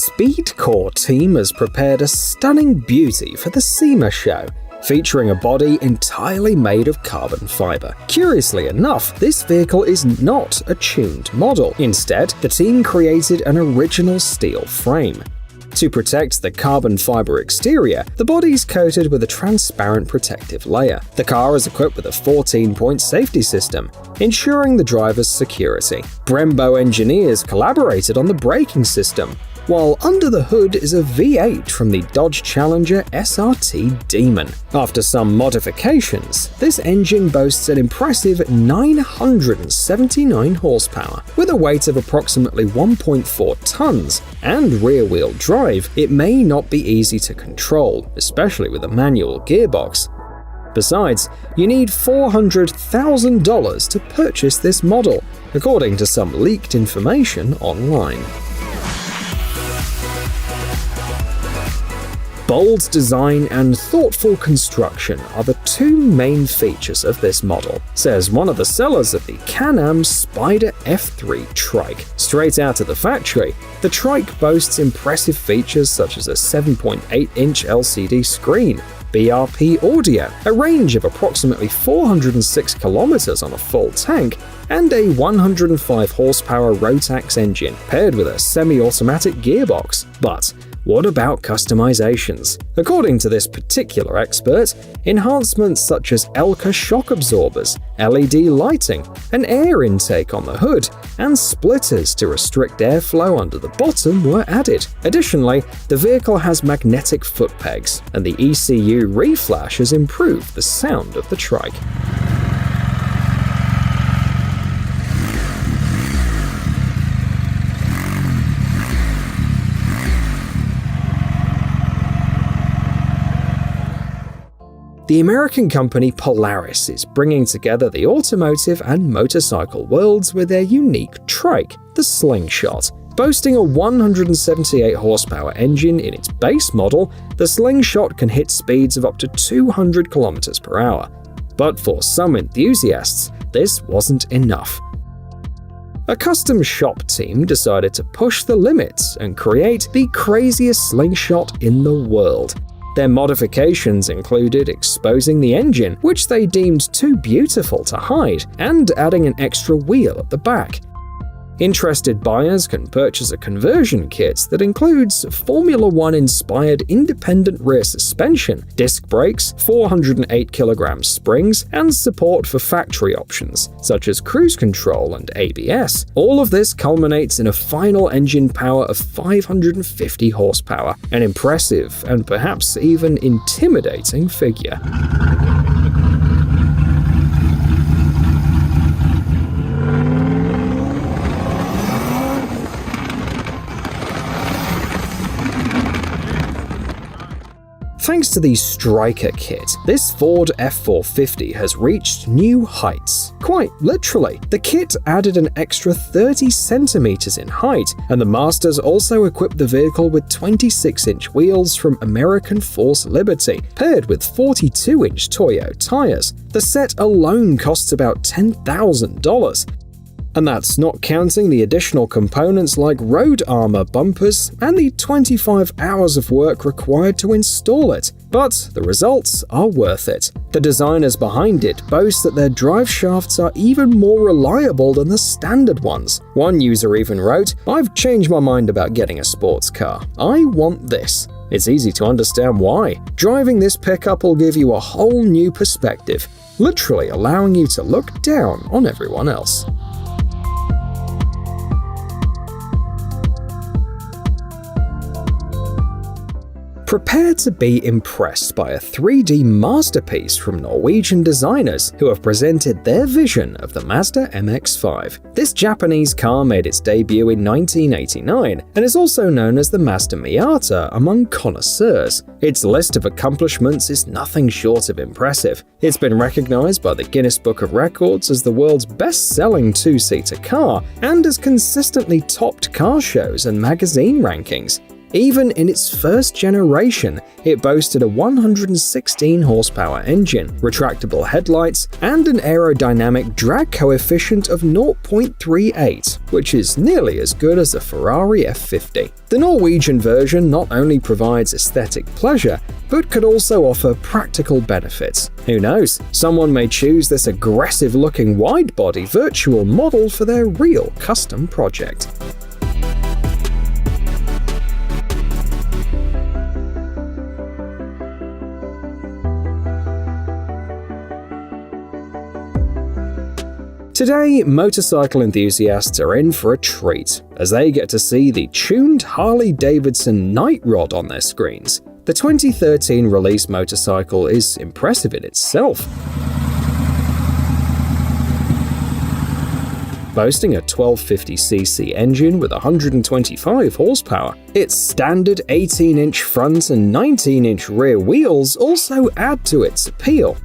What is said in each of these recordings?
Speedcore team has prepared a stunning beauty for the SEMA show, featuring a body entirely made of carbon fiber. Curiously enough, this vehicle is not a tuned model. Instead, the team created an original steel frame. To protect the carbon fiber exterior, the body is coated with a transparent protective layer. The car is equipped with a 14-point safety system, ensuring the driver's security. Brembo engineers collaborated on the braking system, while under the hood is a V8 from the Dodge Challenger SRT Demon. After some modifications, this engine boasts an impressive 979 horsepower. With a weight of approximately 1.4 tons and rear-wheel drive, it may not be easy to control, especially with a manual gearbox. Besides, you need $400,000 to purchase this model, according to some leaked information online. Bold design and thoughtful construction are the two main features of this model, says one of the sellers of the Can-Am Spyder F3 trike. Straight out of the factory, the trike boasts impressive features such as a 7.8-inch LCD screen, BRP audio, a range of approximately 406 kilometers on a full tank, and a 105 horsepower Rotax engine paired with a semi-automatic gearbox. But what about customizations? According to this particular expert, enhancements such as Elka shock absorbers, LED lighting, an air intake on the hood, and splitters to restrict airflow under the bottom were added. Additionally, the vehicle has magnetic foot pegs, and the ECU reflash has improved the sound of the trike. The American company Polaris is bringing together the automotive and motorcycle worlds with their unique trike, the Slingshot. Boasting a 178 horsepower engine in its base model, the Slingshot can hit speeds of up to 200 kilometers per hour. But for some enthusiasts, this wasn't enough. A custom shop team decided to push the limits and create the craziest Slingshot in the world. Their modifications included exposing the engine, which they deemed too beautiful to hide, and adding an extra wheel at the back. Interested buyers can purchase a conversion kit that includes Formula One-inspired independent rear suspension, disc brakes, 408 kg springs, and support for factory options, such as cruise control and ABS. All of this culminates in a final engine power of 550 horsepower, an impressive and perhaps even intimidating figure. Thanks to the Striker kit, this Ford F450 has reached new heights. Quite literally. The kit added an extra 30 centimeters in height, and the Masters also equipped the vehicle with 26-inch wheels from American Force Liberty, paired with 42-inch Toyo tires. The set alone costs about $10,000. And that's not counting the additional components like road armor bumpers and the 25 hours of work required to install it. But the results are worth it. The designers behind it boast that their drive shafts are even more reliable than the standard ones. One user even wrote, "I've changed my mind about getting a sports car. I want this." It's easy to understand why. Driving this pickup will give you a whole new perspective, literally allowing you to look down on everyone else. Prepare to be impressed by a 3D masterpiece from Norwegian designers who have presented their vision of the Mazda MX-5. This Japanese car made its debut in 1989 and is also known as the Mazda Miata among connoisseurs. Its list of accomplishments is nothing short of impressive. It's been recognized by the Guinness Book of Records as the world's best-selling two-seater car and has consistently topped car shows and magazine rankings. Even in its first generation, it boasted a 116 horsepower engine, retractable headlights, and an aerodynamic drag coefficient of 0.38, which is nearly as good as a Ferrari F50. The Norwegian version not only provides aesthetic pleasure, but could also offer practical benefits. Who knows, someone may choose this aggressive-looking wide-body virtual model for their real custom project. Today, motorcycle enthusiasts are in for a treat, as they get to see the tuned Harley-Davidson Night Rod on their screens. The 2013 release motorcycle is impressive in itself. Boasting a 1250cc engine with 125 horsepower, its standard 18-inch front and 19-inch rear wheels also add to its appeal.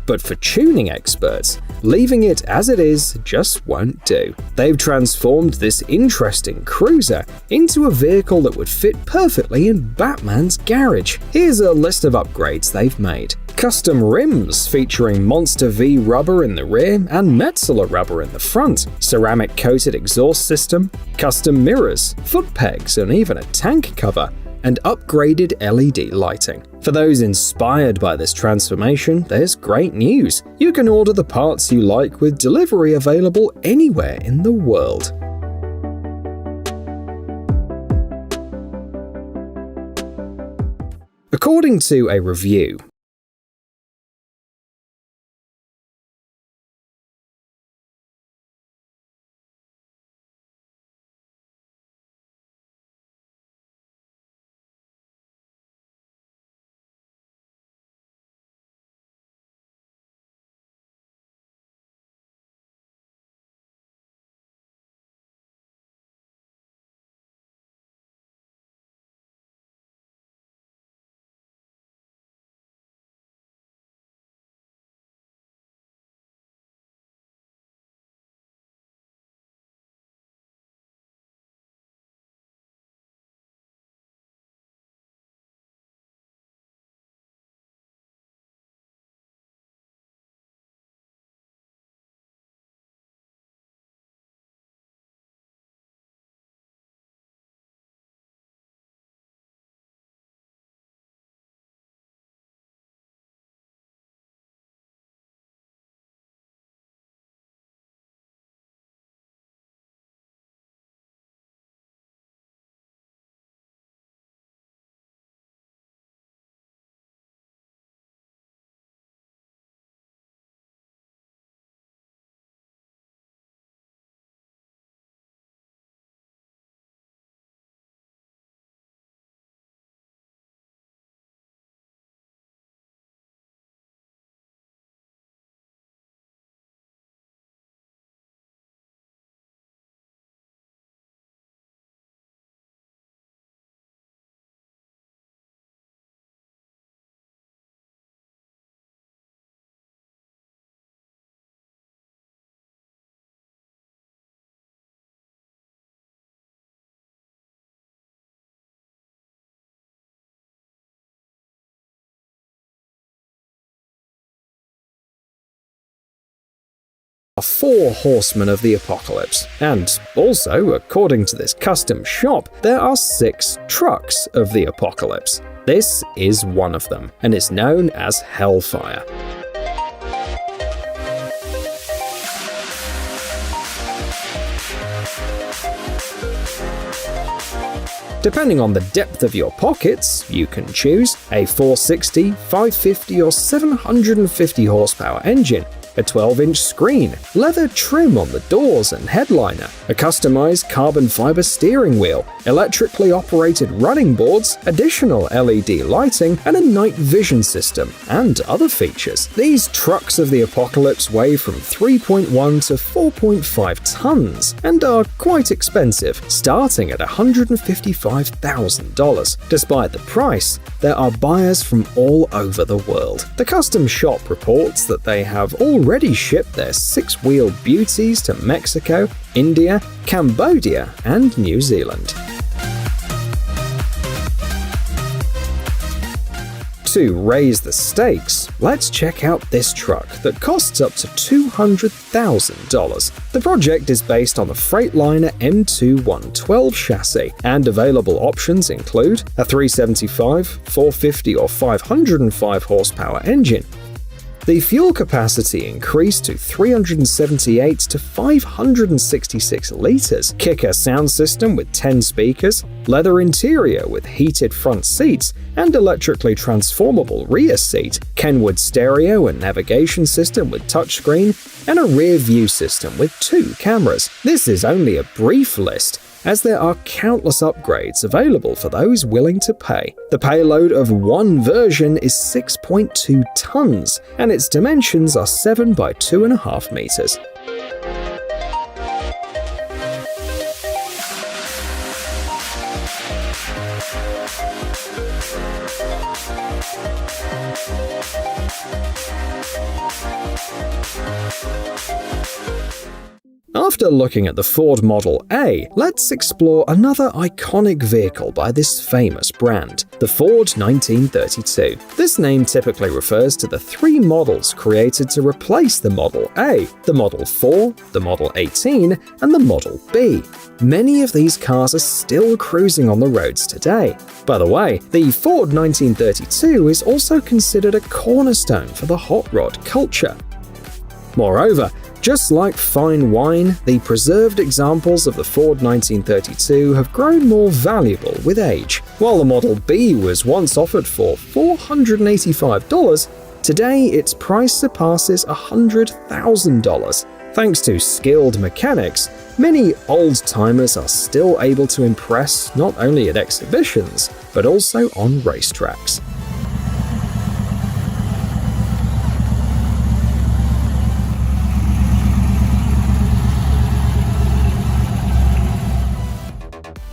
But for tuning experts, leaving it as it is just won't do. They've transformed this interesting cruiser into a vehicle that would fit perfectly in Batman's garage. Here's a list of upgrades they've made. Custom rims featuring Monster V rubber in the rear and Metzeler rubber in the front, ceramic-coated exhaust system, custom mirrors, foot pegs, and even a tank cover, and upgraded LED lighting. For those inspired by this transformation, there's great news. You can order the parts you like with delivery available anywhere in the world. According to a review, are 4 horsemen of the apocalypse, and also, according to this custom shop, there are 6 trucks of the apocalypse. This is one of them, and it's known as Hellfire. Depending on the depth of your pockets, you can choose a 460, 550 or 750 horsepower engine, a 12-inch screen, leather trim on the doors and headliner, a customized carbon fiber steering wheel, electrically operated running boards, additional LED lighting, and a night vision system, and other features. These trucks of the apocalypse weigh from 3.1 to 4.5 tons and are quite expensive, starting at $155,000. Despite the price, there are buyers from all over the world. The custom shop reports that they have already shipped their 6-wheel beauties to Mexico, India, Cambodia, and New Zealand. To raise the stakes, let's check out this truck that costs up to $200,000. The project is based on the Freightliner M2-112 chassis, and available options include a 375, 450 or 505 horsepower engine. The fuel capacity increased to 378 to 566 liters, kicker sound system with 10 speakers, leather interior with heated front seats and electrically transformable rear seat, Kenwood stereo and navigation system with touchscreen, and a rear view system with 2 cameras. This is only a brief list, as there are countless upgrades available for those willing to pay. The payload of one version is 6.2 tons, and its dimensions are 7 by 2.5 meters. After looking at the Ford Model A, let's explore another iconic vehicle by this famous brand, the Ford 1932. This name typically refers to the 3 models created to replace the Model A, the Model 4, the Model 18, and the Model B. Many of these cars are still cruising on the roads today. By the way, the Ford 1932 is also considered a cornerstone for the hot rod culture. Moreover, just like fine wine, the preserved examples of the Ford 1932 have grown more valuable with age. While the Model B was once offered for $485, today its price surpasses $100,000. Thanks to skilled mechanics, many old-timers are still able to impress not only at exhibitions, but also on racetracks.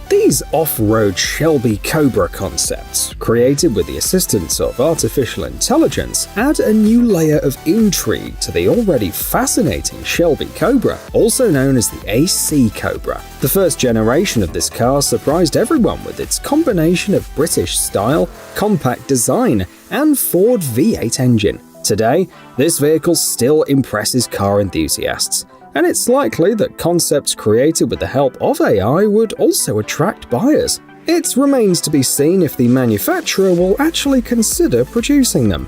These off-road Shelby Cobra concepts, created with the assistance of artificial intelligence, add a new layer of intrigue to the already fascinating Shelby Cobra, also known as the AC Cobra. The first generation of this car surprised everyone with its combination of British style, compact design, and Ford V8 engine. Today, this vehicle still impresses car enthusiasts, and it's likely that concepts created with the help of AI would also attract buyers. It remains to be seen if the manufacturer will actually consider producing them.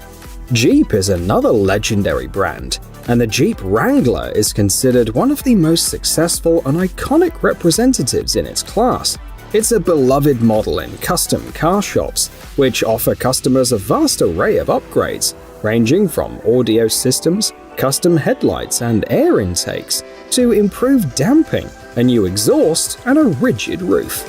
Jeep is another legendary brand, and the Jeep Wrangler is considered one of the most successful and iconic representatives in its class. It's a beloved model in custom car shops, which offer customers a vast array of upgrades, ranging from audio systems, custom headlights and air intakes, to improved damping, a new exhaust, and a rigid roof.